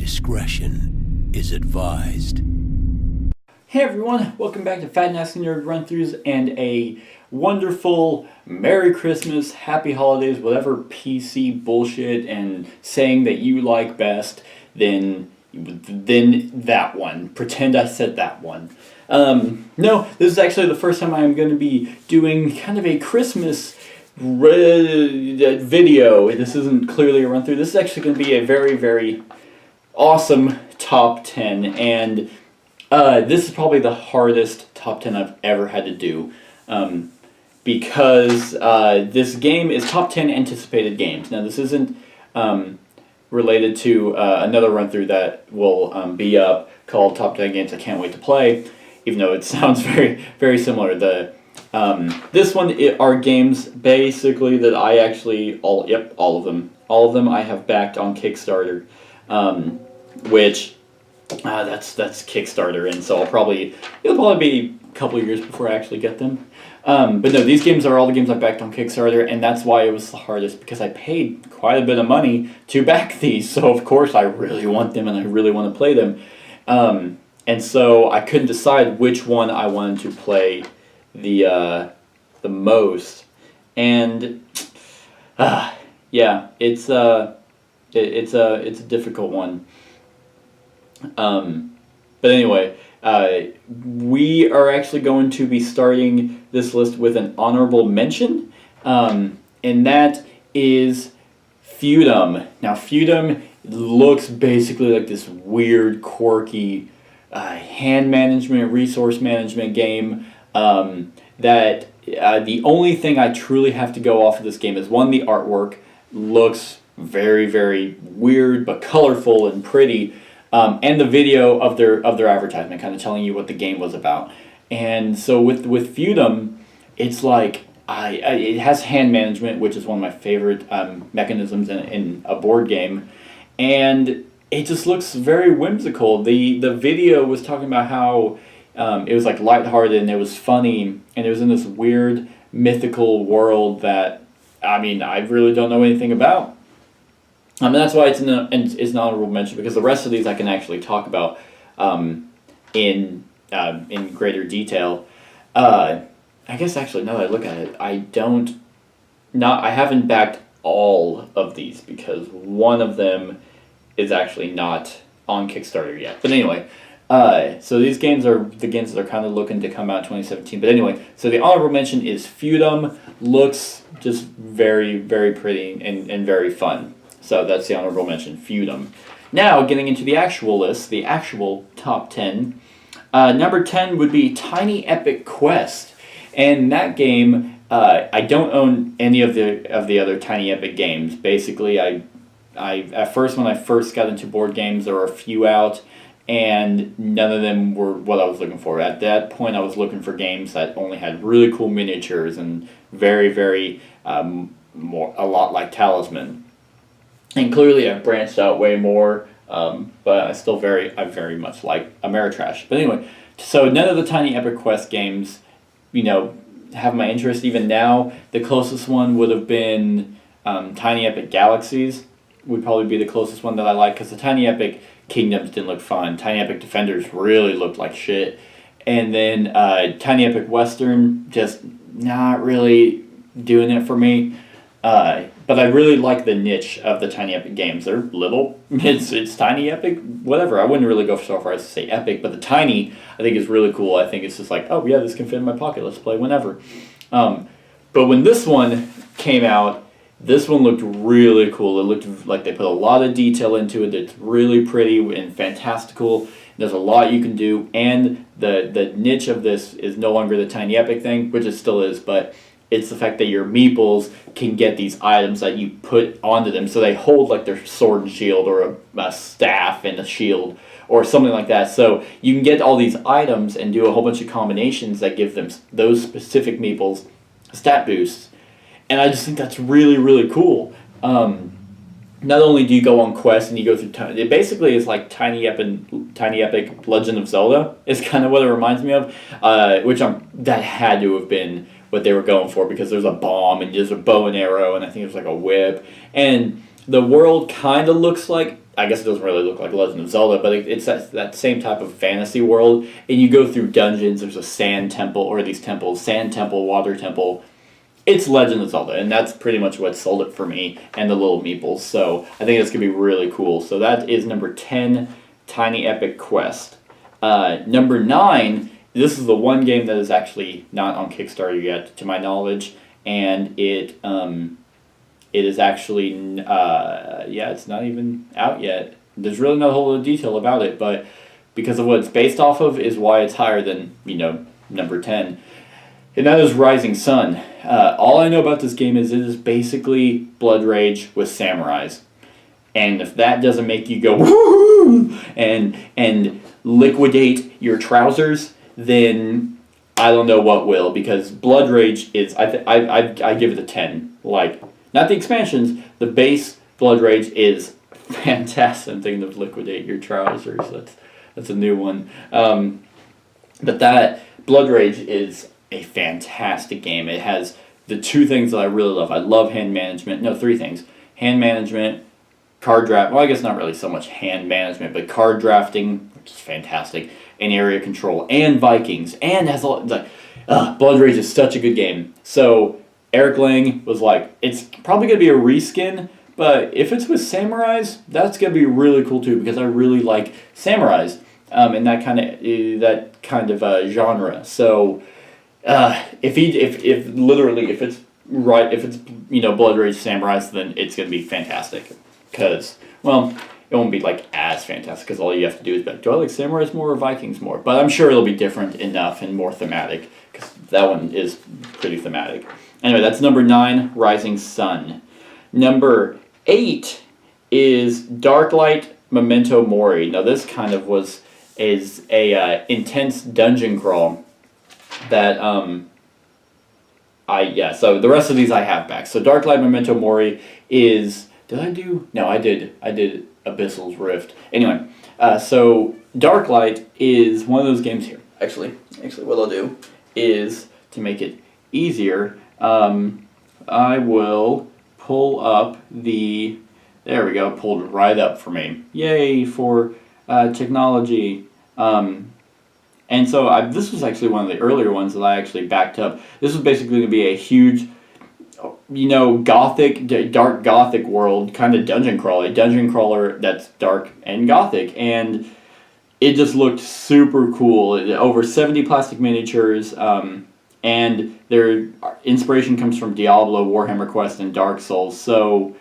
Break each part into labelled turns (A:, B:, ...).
A: Discretion is advised.
B: Hey everyone, welcome back to Fat Nasty Nerd Run-Throughs and a wonderful Merry Christmas, Happy Holidays, whatever PC bullshit and saying that you like best, then that one. Pretend I said that one. No, this is actually the first time I'm going to be doing kind of a Christmas video. This isn't clearly a run-through. This is actually going to be a very, very awesome top 10, and this is probably the hardest top 10 I've ever had to do, because this game is top 10 anticipated games. Now this isn't related to another run-through that will be up called Top 10 Games I Can't Wait to Play, even though it sounds very, very similar. This one are games basically that I actually, all of them I have backed on Kickstarter, which that's Kickstarter, and so it'll probably be a couple of years before I actually get them. But no, these games are all the games I backed on Kickstarter, and that's why it was the hardest, because I paid quite a bit of money to back these, so of course I really want them and I really want to play them. And so I couldn't decide which one I wanted to play the most, and yeah, it's a difficult one. But anyway, we are actually going to be starting this list with an honorable mention, and that is Feudum. Now, Feudum looks basically like this weird, quirky hand management, resource management game, that the only thing I truly have to go off of this game is, one, the artwork looks very, very weird but colorful and pretty. And the video of their advertisement, kind of telling you what the game was about. And so with Feudum, it's like it has hand management, which is one of my favorite mechanisms in a board game, and it just looks very whimsical. The video was talking about how it was like lighthearted and it was funny, and it was in this weird mythical world that, I mean, I really don't know anything about. And that's why it's an honorable mention, because the rest of these I can actually talk about in greater detail. I guess actually, now that I look at it, I haven't backed all of these, because one of them is actually not on Kickstarter yet. But anyway, so these games are the games that are kind of looking to come out in 2017. But anyway, so the honorable mention is Feudum. Looks just very, very pretty and very fun. So that's the honorable mention, Feudum. Now, getting into the actual list, the actual top 10. Number 10 would be Tiny Epic Quest. And that game, I don't own any of the other Tiny Epic games. Basically, I at first, when I first got into board games, there were a few out, and none of them were what I was looking for. At that point, I was looking for games that only had really cool miniatures and very, very, a lot like Talisman. And clearly I've branched out way more, but I very much like Ameritrash. But anyway, so none of the Tiny Epic Quest games, have my interest. Even now, the closest one would have been Tiny Epic Galaxies, would probably be the closest one that I like, because the Tiny Epic Kingdoms didn't look fun. Tiny Epic Defenders really looked like shit. And then Tiny Epic Western, just not really doing it for me. But I really like the niche of the Tiny Epic games. They're little. It's Tiny Epic, whatever. I wouldn't really go so far as to say epic, but the tiny, I think, is really cool. I think it's just like, oh yeah, this can fit in my pocket. Let's play whenever. But when this one came out, this one looked really cool. It looked like they put a lot of detail into it. It's really pretty and fantastical. There's a lot you can do, and the niche of this is no longer the Tiny Epic thing, which it still is, but it's the fact that your meeples can get these items that you put onto them, so they hold like their sword and shield, or a staff and a shield, or something like that. So you can get all these items and do a whole bunch of combinations that give them, those specific meeples, stat boosts. And I just think that's really, really cool. Not only do you go on quests and you go through, it basically is like Tiny Epic Legend of Zelda is kind of what it reminds me of, that had to have been what they were going for, because there's a bomb and there's a bow and arrow, and I think there's like a whip, and The world kind of looks like, I guess it doesn't really look like Legend of Zelda, but it's that same type of fantasy world. And you go through dungeons. There's a sand temple, or these temples, sand temple, water temple. It's Legend of Zelda, and that's pretty much what sold it for me, and the little meeples. So I think it's going to be really cool. So that is number 10, Tiny Epic Quest. Number 9, this is the one game that is actually not on Kickstarter yet, to my knowledge, and it is actually, it's not even out yet. There's really not a whole lot of detail about it, but because of what it's based off of is why it's higher than, number 10. And that is Rising Sun. All I know about this game is it is basically Blood Rage with samurais. And if that doesn't make you go woo and liquidate your trousers, then I don't know what will. Because Blood Rage is, I give it a 10. Like, not the expansions, the base Blood Rage is fantastic. I'm thinking of liquidate your trousers. That's a new one. But that Blood Rage is a fantastic game. It has the two things that I really love. I love hand management. No, three things. Hand management, card draft. Well, I guess not really so much hand management, but card drafting, which is fantastic, and area control, and Vikings, and has Blood Rage is such a good game. So Eric Lang was like, it's probably going to be a reskin, but if it's with samurais, that's going to be really cool too, because I really like samurais and that kind of genre. So if it's Blood Rage samurais, then it's going to be fantastic. Because, well, it won't be like as fantastic, because all you have to do is be like, do I like samurais more or Vikings more? But I'm sure it'll be different enough and more thematic, because that one is pretty thematic. Anyway, that's number 9, Rising Sun. Number 8 is Darklight, Memento Mori. Now this kind of is a intense dungeon crawl that so the rest of these I have back. So Darklight, Memento Mori is, I did Abyssal's Rift. Anyway, so Darklight is one of those games here. Actually what I'll do is, to make it easier, I will pull up there we go, pulled right up for me. Yay for technology. And so this was actually one of the earlier ones that I actually backed up. This was basically going to be a huge, dark gothic world kind of dungeon crawler. A dungeon crawler that's dark and gothic. And it just looked super cool. Over 70 plastic miniatures. And their inspiration comes from Diablo, Warhammer Quest, and Dark Souls. So,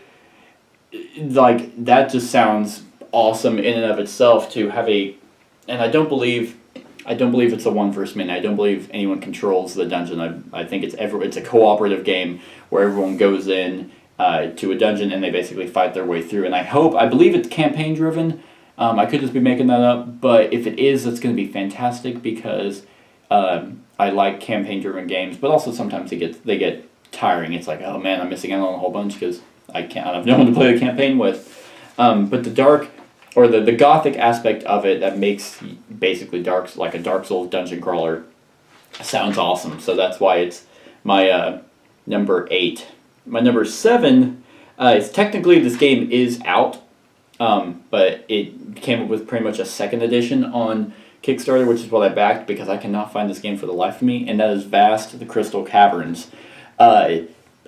B: that just sounds awesome in and of itself to have and I don't believe it's a one versus many. I don't believe anyone controls the dungeon. I think it's a cooperative game where everyone goes in to a dungeon and they basically fight their way through. And I believe it's campaign driven. I could just be making that up, but if it is, it's going to be fantastic because I like campaign driven games. But also sometimes they get tiring. It's like, oh man, I'm missing out on a whole bunch because I have no one to play the campaign with. But the dark, or the gothic aspect of it that makes basically like a Dark Souls dungeon crawler sounds awesome. So that's why it's my number 8. My number 7 is technically this game is out, but it came up with pretty much a second edition on Kickstarter, which is what I backed because I cannot find this game for the life of me, and that is Vast: The Crystal Caverns.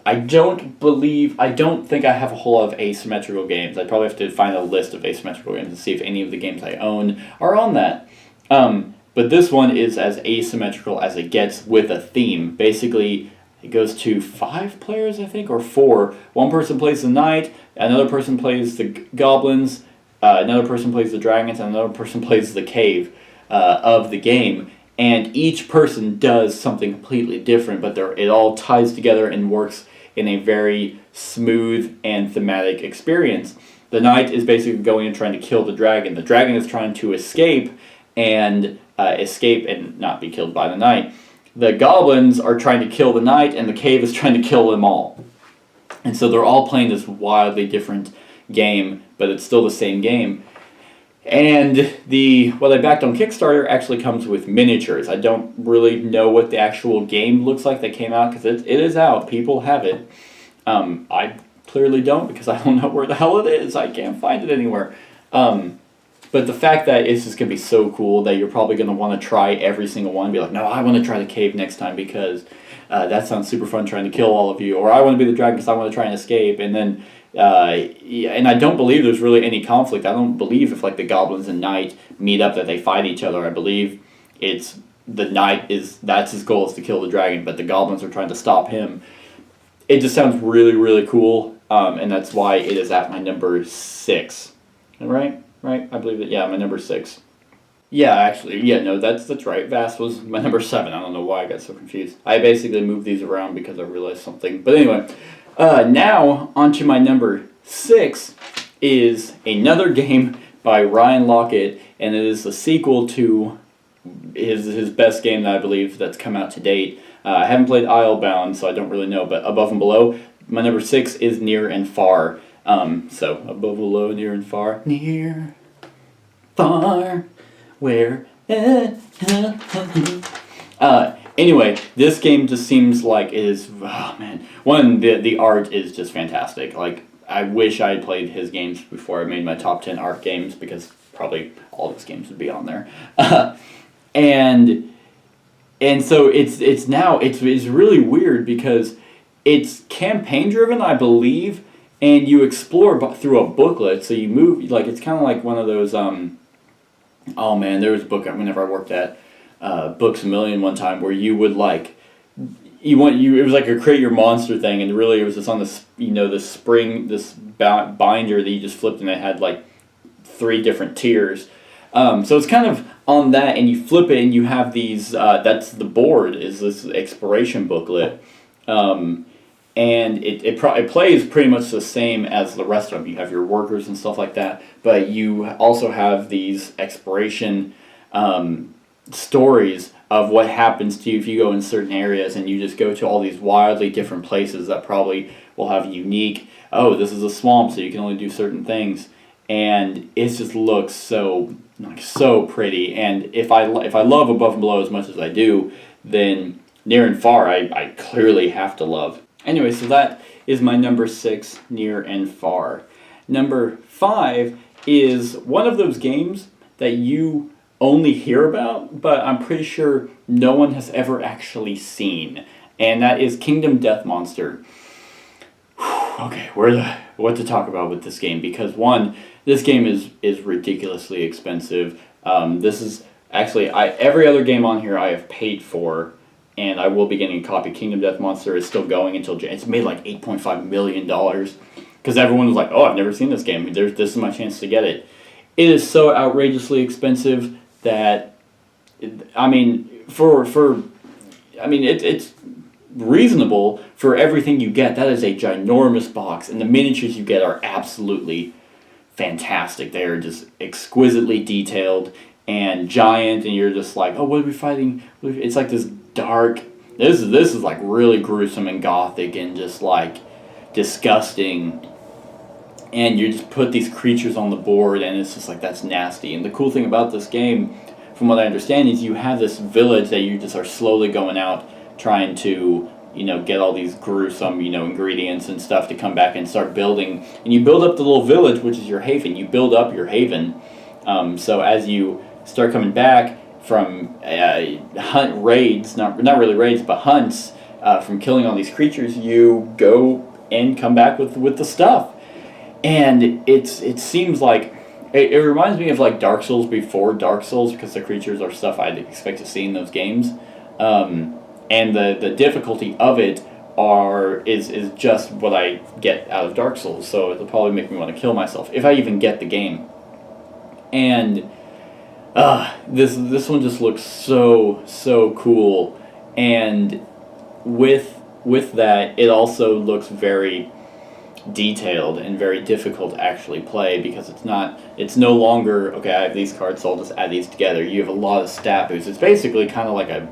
B: I don't think I have a whole lot of asymmetrical games. I'd probably have to find a list of asymmetrical games and see if any of the games I own are on that. But this one is as asymmetrical as it gets with a theme. Basically, it goes to 5 players, I think, or 4. One person plays the knight, another person plays the goblins, another person plays the dragons, and another person plays the cave of the game. And each person does something completely different, but it all ties together and works in a very smooth and thematic experience. The knight is basically going and trying to kill the dragon. The dragon is trying to escape and not be killed by the knight. The goblins are trying to kill the knight, and the cave is trying to kill them all. And so they're all playing this wildly different game, but it's still the same game. And what I backed on Kickstarter actually comes with miniatures. I don't really know what the actual game looks like that came out because it is out. People have it. I clearly don't, because I don't know where the hell it is. I can't find it anywhere. But the fact that it's just going to be so cool that you're probably going to want to try every single one and be like, no, I want to try the cave next time because that sounds super fun trying to kill all of you. Or I want to be the dragon because I want to try and escape. And then, and I don't believe there's really any conflict. I don't believe if like the goblins and knight meet up that they fight each other. I believe it's the knight that's his goal is to kill the dragon, but the goblins are trying to stop him. It just sounds really, really cool. And that's why it is at my number 6. Right? Right? I believe it. Yeah, my number 6. Yeah, actually, yeah, no, that's right. Vast was my number 7. I don't know why I got so confused. I basically moved these around because I realized something. But anyway, now onto my number 6 is another game by Ryan Lockett, and it is the sequel to his best game that I believe that's come out to date. I haven't played Islebound, so I don't really know, but Above and Below, my number 6 is Near and Far. So, above, below, near and far. Near, far, where? Anyway, this game just seems like it is, oh man. One, the art is just fantastic. Like, I wish I had played his games before I made my top 10 art games, because probably all of his games would be on there. And so it's really weird because it's campaign driven, I believe. And you explore through a booklet, so you move, like, it's kind of like one of those, oh man, there was a book whenever I worked at Books A Million one time where you would, like, it was like a create your monster thing, and really it was just on this, this binder that you just flipped, and it had, like, 3 different tiers. So it's kind of on that, and you flip it, and you have these, that's the board, is this exploration booklet. And it plays pretty much the same as the rest of them. You have your workers and stuff like that, but you also have these exploration stories of what happens to you if you go in certain areas, and you just go to all these wildly different places that probably will have unique, this is a swamp, so you can only do certain things. And it just looks so pretty. And if I love Above and Below as much as I do, then Near and Far I clearly have to love. Anyway, so that is my number 6, Near and Far. Number 5 is one of those games that you only hear about, but I'm pretty sure no one has ever actually seen. And that is Kingdom Death Monster. Okay, what to talk about with this game? Because one, this game is ridiculously expensive. This is actually, every other game on here I have paid for, and I will be getting a copy. Kingdom Death Monster is still going until it's made like $8.5 million because everyone was like, "Oh, I've never seen this game. This is my chance to get it." It is so outrageously expensive that, I mean, it's reasonable for everything you get. That is a ginormous box, and the miniatures you get are absolutely fantastic. They are just exquisitely detailed and giant, and you're just like, "Oh, what are we fighting?" It's like this dark. This is like really gruesome and gothic and just like disgusting. And you just put these creatures on the board, and it's just like, that's nasty. And the cool thing about this game, from what I understand, is you have this village that you just are slowly going out trying to, get all these gruesome, ingredients and stuff to come back and start building. And you build up the little village, which is your haven. You build up your haven. So as you start coming back from hunt raids, not really raids, but hunts, from killing all these creatures, you go and come back with the stuff. And it seems like, it reminds me of like Dark Souls before Dark Souls, because the creatures are stuff I'd expect to see in those games. And the difficulty of it is just what I get out of Dark Souls, so it'll probably make me want to kill myself, if I even get the game. And this one just looks so cool, and with that, it also looks very detailed and very difficult to actually play, because it's no longer, okay, I have these cards, so I'll just add these together. You have a lot of stat boosts. It's basically kind of like a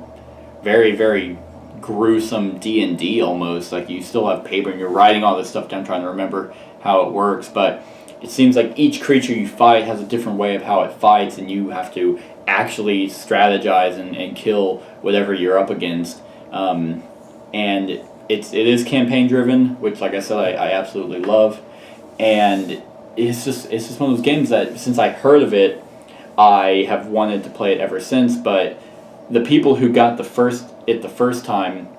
B: very, very gruesome D&D almost. Like, you still have paper and you're writing all this stuff down trying to remember how it works, but it seems like each creature you fight has a different way of how it fights, and you have to actually strategize and kill whatever you're up against. And it is campaign driven, which, like I said, I absolutely love, and it's just one of those games that since I heard of it, I have wanted to play it ever since. But the people who got the first time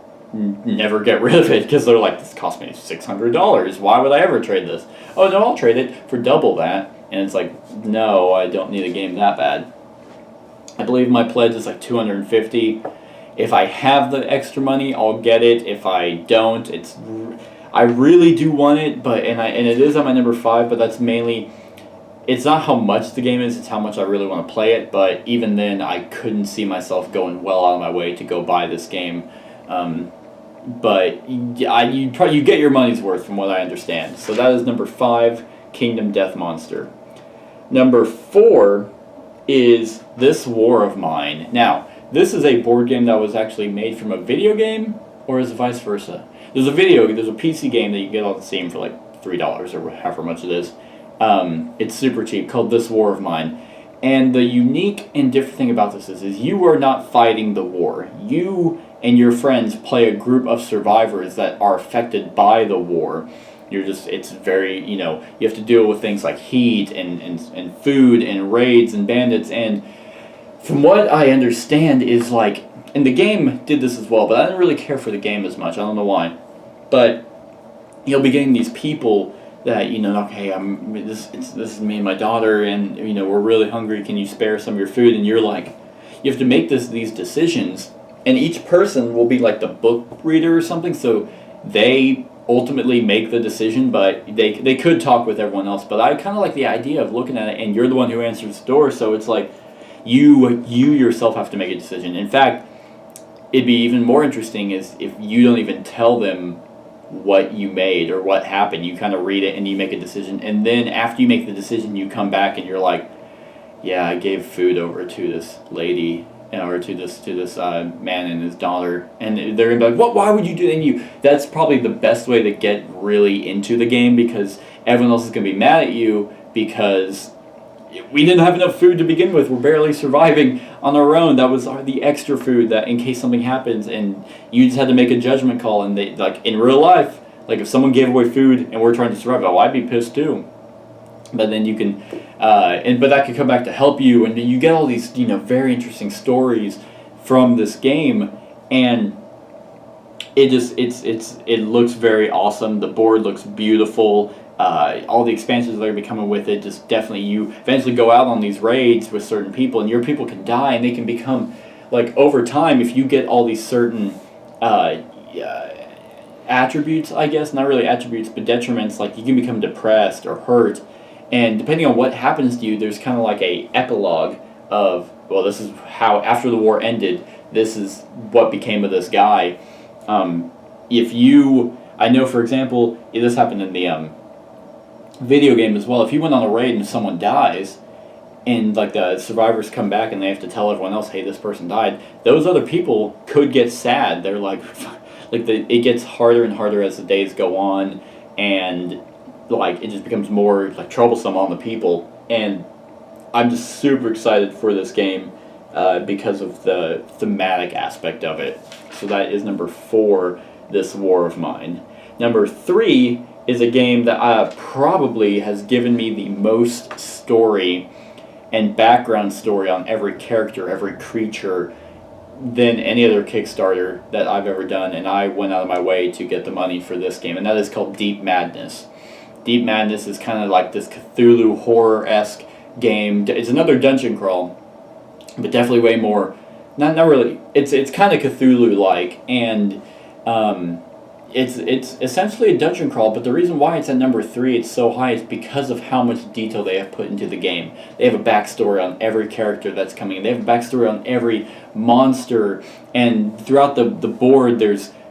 B: never get rid of it because they're like, this cost me $600. Why would I ever trade this? Oh no, I'll trade it for double that. And it's like, no, I don't need a game that bad. I believe my pledge is like $250. If I have the extra money, I'll get it. If I don't, I really do want it, but and it is on my number 5. But that's mainly, it's not how much the game is; it's how much I really want to play it. But even then, I couldn't see myself going well out of my way to go buy this game. But you get your money's worth from what I understand. So that is number 5, Kingdom Death Monster. Number 4 is This War of Mine. Now, this is a board game that was actually made from a video game, or is it vice versa? There's a PC game that you can get on Steam for like $3 or however much it is. It's super cheap, called This War of Mine. And the unique and different thing about this is you are not fighting the war. You and your friends play a group of survivors that are affected by the war. It's very, you have to deal with things like heat and food and raids and bandits. And from what I understand is like, and the game did this as well, but I didn't really care for the game as much. I don't know why. But you'll be getting these people that, okay, this is me and my daughter, and, we're really hungry. Can you spare some of your food? And you're like, you have to make these decisions. And each person will be like the book reader or something, so they ultimately make the decision, but they could talk with everyone else. But I kind of like the idea of looking at it, and you're the one who answers the door, so it's like you yourself have to make a decision. In fact, it'd be even more interesting is if you don't even tell them what you made or what happened. You kind of read it and you make a decision, and then after you make the decision, you come back and you're like, yeah, I gave food over to this lady, or to this man and his daughter, and they're gonna be like, what? Why would you do that? And that's probably the best way to get really into the game, because everyone else is gonna be mad at you because we didn't have enough food to begin with. We're barely surviving on our own. That was the extra food that in case something happens, and you just had to make a judgment call. And they, like in real life, like if someone gave away food and we're trying to survive, oh, I'd be pissed too. But then you can, but that could come back to help you, and you get all these, very interesting stories from this game, and it looks very awesome. The board looks beautiful. All the expansions that are going to be coming with it, just definitely you eventually go out on these raids with certain people, and your people can die, and they can become, like, over time, if you get all these certain attributes, I guess, not really attributes, but detriments, like you can become depressed or hurt, and depending on what happens to you, there's kind of like a epilogue of, well, this is how, after the war ended, this is what became of this guy. I know, for example, this happened in the video game as well. If you went on a raid and someone dies, and like the survivors come back and they have to tell everyone else, hey, this person died, those other people could get sad. They're like, it gets harder and harder as the days go on, and like it just becomes more like troublesome on the people. And I'm just super excited for this game because of the thematic aspect of it. So that is number 4, This War of Mine. Number 3 is a game that probably has given me the most story and background story on every character, every creature, than any other Kickstarter that I've ever done, and I went out of my way to get the money for this game, and that is called Deep Madness. Deep Madness is kind of like this Cthulhu horror-esque game. It's another dungeon crawl, but definitely way more, not really, it's kind of Cthulhu-like, and it's essentially a dungeon crawl, but the reason why it's at number 3, it's so high, is because of how much detail they have put into the game. They have a backstory on every character that's coming in. They have a backstory on every monster, and throughout the board,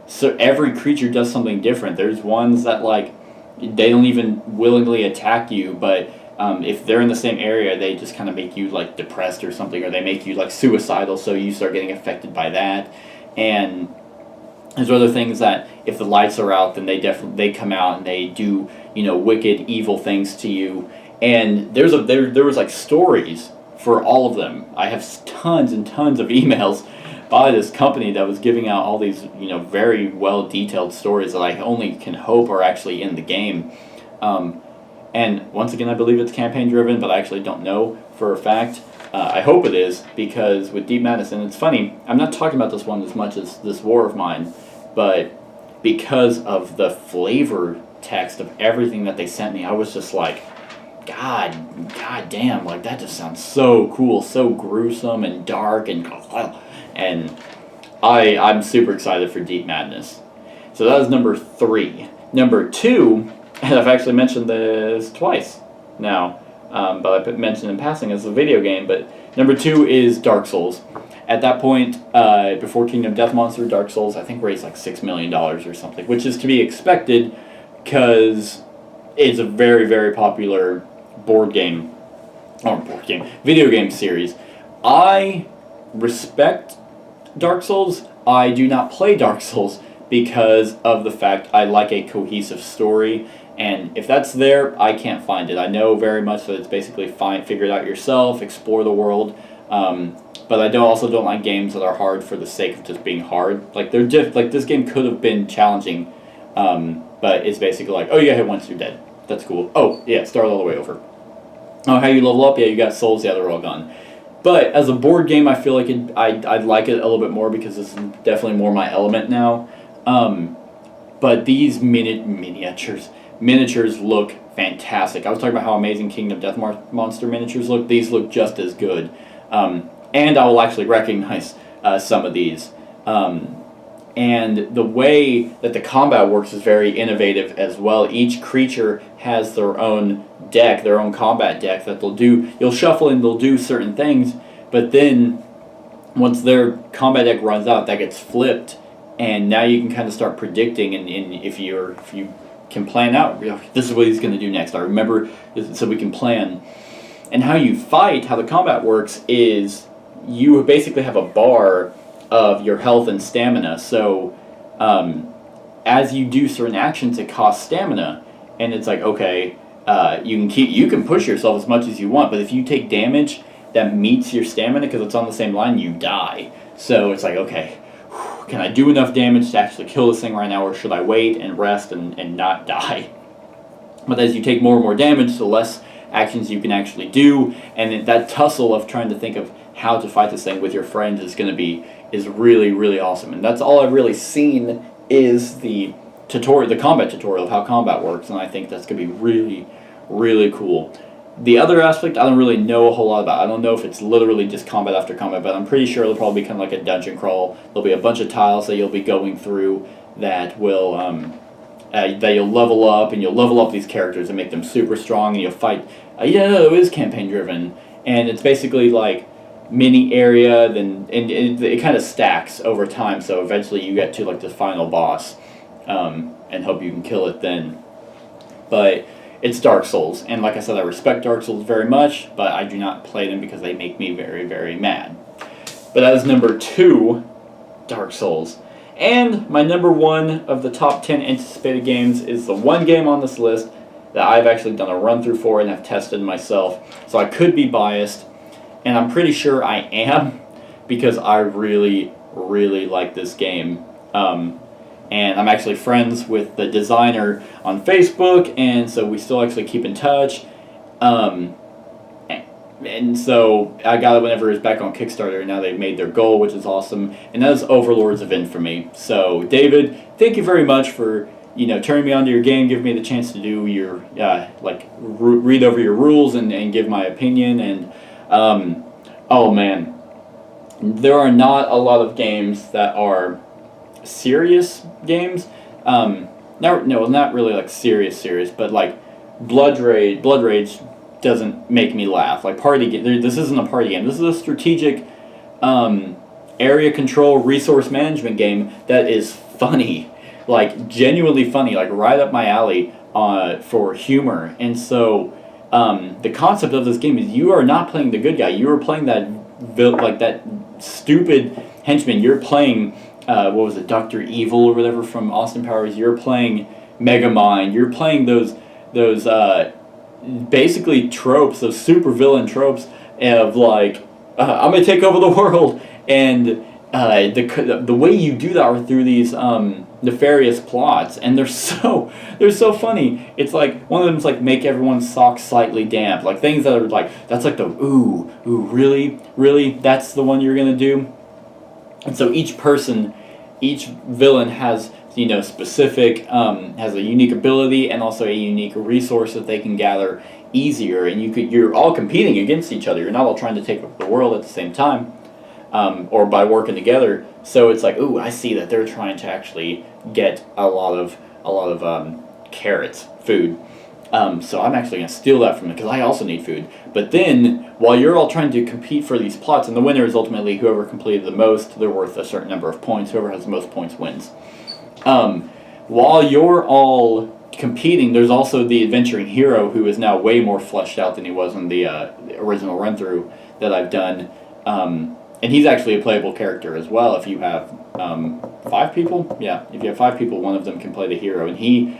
B: so every creature does something different. There's ones that, like, they don't even willingly attack you, but if they're in the same area, they just kind of make you, like, depressed or something, or they make you, like, suicidal, so you start getting affected by that. And there's other things that if the lights are out, then they come out and they do, wicked, evil things to you. And there was like stories for all of them. I have tons and tons of emails by this company that was giving out all these, very well detailed stories that I only can hope are actually in the game. And once again, I believe it's campaign driven, but I actually don't know for a fact. I hope it is, because with Deep Madness, and it's funny, I'm not talking about this one as much as this War of Mine, but because of the flavor text of everything that they sent me, I was just like, God damn, like that just sounds so cool, so gruesome and dark, and I'm super excited for Deep Madness. So that was number 3. Number 2, and I've actually mentioned this twice now, but I mentioned in passing as a video game, but number 2 is Dark Souls. At that point, before Kingdom Death Monster, Dark Souls, I think raised like $6 million or something, which is to be expected because it's a very, very popular video game series. I respect Dark Souls. I do not play Dark Souls because of the fact I like a cohesive story, and if that's there, I can't find it. I know very much that it's basically figure it out yourself, explore the world, but I also don't like games that are hard for the sake of just being hard. Like this game could have been challenging, but it's basically like, oh, you got hit once, you're dead. That's cool. Oh yeah, start all the way over. Oh, how you level up? Yeah, you got souls. Yeah, they're all gone. But as a board game, I feel like I'd like it a little bit more because it's definitely more my element now. But these miniatures look fantastic. I was talking about how amazing Kingdom Death Monster miniatures look. These look just as good. And I will actually recognize some of these. And the way that the combat works is very innovative as well. Each creature has their own deck, their own combat deck that you'll shuffle and they'll do certain things, but then once their combat deck runs out, that gets flipped, and now you can kind of start predicting, and if you can plan out, this is what he's going to do next. I remember, so we can plan. And how you fight, how the combat works is you basically have a bar of your health and stamina. So as you do certain actions, it costs stamina, and it's like, okay, you can push yourself as much as you want, but if you take damage that meets your stamina because it's on the same line, you die. So it's like, okay, can I do enough damage to actually kill this thing right now, or should I wait and rest and not die? But as you take more and more damage, the less actions you can actually do, and that tussle of trying to think of how to fight this thing with your friends is really, really awesome. And that's all I've really seen is the combat tutorial of how combat works, and I think that's going to be really, really cool. The other aspect, I don't really know a whole lot about. I don't know if it's literally just combat after combat, but I'm pretty sure it'll probably be kind of like a dungeon crawl. There'll be a bunch of tiles that you'll be going through that will that you'll level up, and you'll level up these characters and make them super strong, and you'll fight. It is campaign driven, and it's basically like mini area, and it kind of stacks over time. So eventually you get to like the final boss, and hope you can kill it then. But it's Dark Souls, and like I said, I respect Dark Souls very much, but I do not play them because they make me very, very mad. But that is number 2, Dark Souls. And my number 1 of the top 10 anticipated games is the one game on this list that I've actually done a run-through for and have tested myself. So I could be biased, and I'm pretty sure I am, because I really, really like this game. And I'm actually friends with the designer on Facebook, and so we still actually keep in touch. And so I got it whenever it was back on Kickstarter, and now they've made their goal, which is awesome. And that is Overlords of Infamy. So David, thank you very much for turning me onto your game, giving me the chance to do your read over your rules and give my opinion. And oh man, there are not a lot of games that are serious games. Not really like serious, but like Blood Rage doesn't make me laugh. Like party game, this isn't a party game. This is a strategic area control resource management game that is funny, like genuinely funny, like right up my alley for humor. And so the concept of this game is you are not playing the good guy. You are playing that stupid henchman. You're playing what was it, Dr. Evil or whatever from Austin Powers. You're playing Megamind. You're playing those basically tropes, those super villain tropes of like I'm gonna take over the world, and the way you do that are through these nefarious plots, and they're so funny. It's like one of them's like make everyone's socks slightly damp, like things that are like that's like the ooh really that's the one you're gonna do. And so each villain has specific has a unique ability and also a unique resource that they can gather easier, and you're all competing against each other. You're not all trying to take over the world at the same time. Or by working together, so it's like, ooh, I see that they're trying to actually get a lot of carrots, food. So I'm actually gonna steal that from them because I also need food. But then, while you're all trying to compete for these plots, and the winner is ultimately whoever completed the most, they're worth a certain number of points. Whoever has the most points wins. While you're all competing, there's also the adventuring hero who is now way more fleshed out than he was in the original run through that I've done. And he's actually a playable character as well. If you have 5 people, if you have 5 people, one of them can play the hero, and he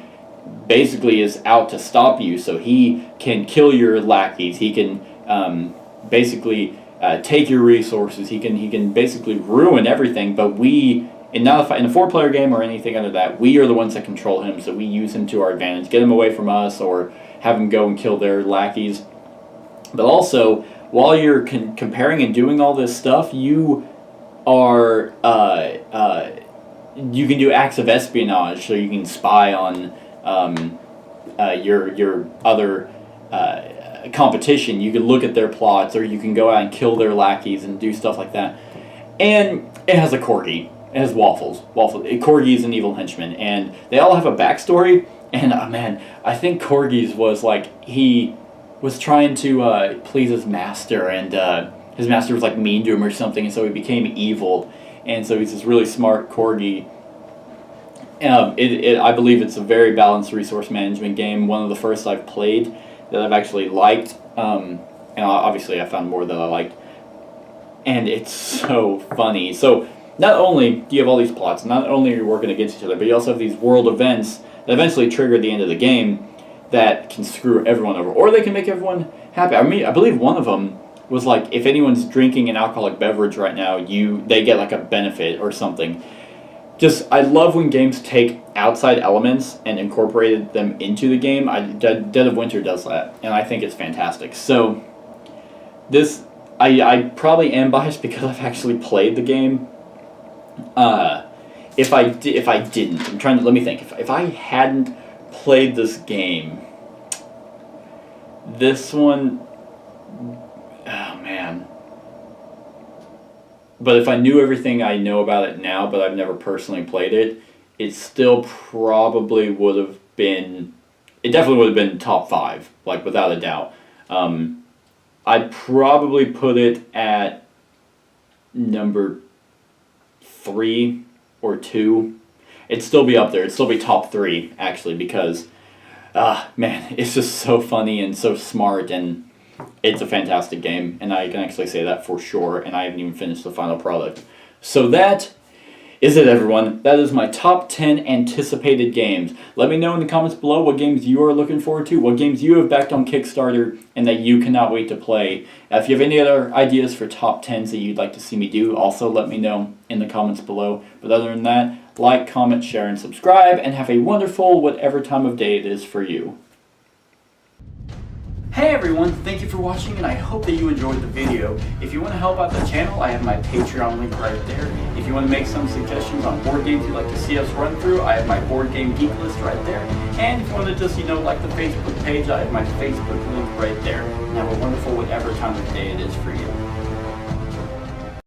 B: basically is out to stop you. So he can kill your lackeys. He can basically take your resources. He can basically ruin everything. But in a 4-player game or anything under that, we are the ones that control him. So we use him to our advantage, get him away from us, or have him go and kill their lackeys. But also, while you're comparing and doing all this stuff, you are you can do acts of espionage, so you can spy on your other competition. You can look at their plots, or you can go out and kill their lackeys and do stuff like that. And it has a corgi. It has Waffles. Corgi is an evil henchman, and they all have a backstory. And man, I think Corgi's was like he was trying to please his master, and his master was like mean to him or something, and so he became evil. And so he's this really smart corgi. I believe it's a very balanced resource management game. One of the first I've played that I've actually liked. And obviously I found more that I liked. And it's so funny. So not only do you have all these plots, not only are you working against each other, but you also have these world events that eventually trigger the end of the game that can screw everyone over, or they can make everyone happy. I mean, I believe one of them was like, if anyone's drinking an alcoholic beverage right now, they get like a benefit or something. I love when games take outside elements and incorporated them into the game. Dead of Winter does that, and I think it's fantastic. So I probably am biased because I've actually played the game. If I didn't, let me think. If I hadn't played this game, this one, oh man. But if I knew everything I know about it now, but I've never personally played it, it still probably would have been, it definitely would have been top 5, like without a doubt. I'd probably put it at number 3 or 2. It'd still be up there. It'd still be top 3, actually, because, man, it's just so funny and so smart, and it's a fantastic game, and I can actually say that for sure, and I haven't even finished the final product. So that is it, everyone. That is my top 10 anticipated games. Let me know in the comments below what games you are looking forward to, what games you have backed on Kickstarter, and that you cannot wait to play. If you have any other ideas for top 10s that you'd like to see me do, also let me know in the comments below. But other than that, like, comment, share, and subscribe, and have a wonderful whatever time of day it is for you. Hey everyone, thank you for watching, and I hope that you enjoyed the video. If you want to help out the channel, I have my Patreon link right there. If you want to make some suggestions on board games you'd like to see us run through, I have my board game geek list right there. And if you want to just, like the Facebook page, I have my Facebook link right there. And have a wonderful whatever time of day it is for you.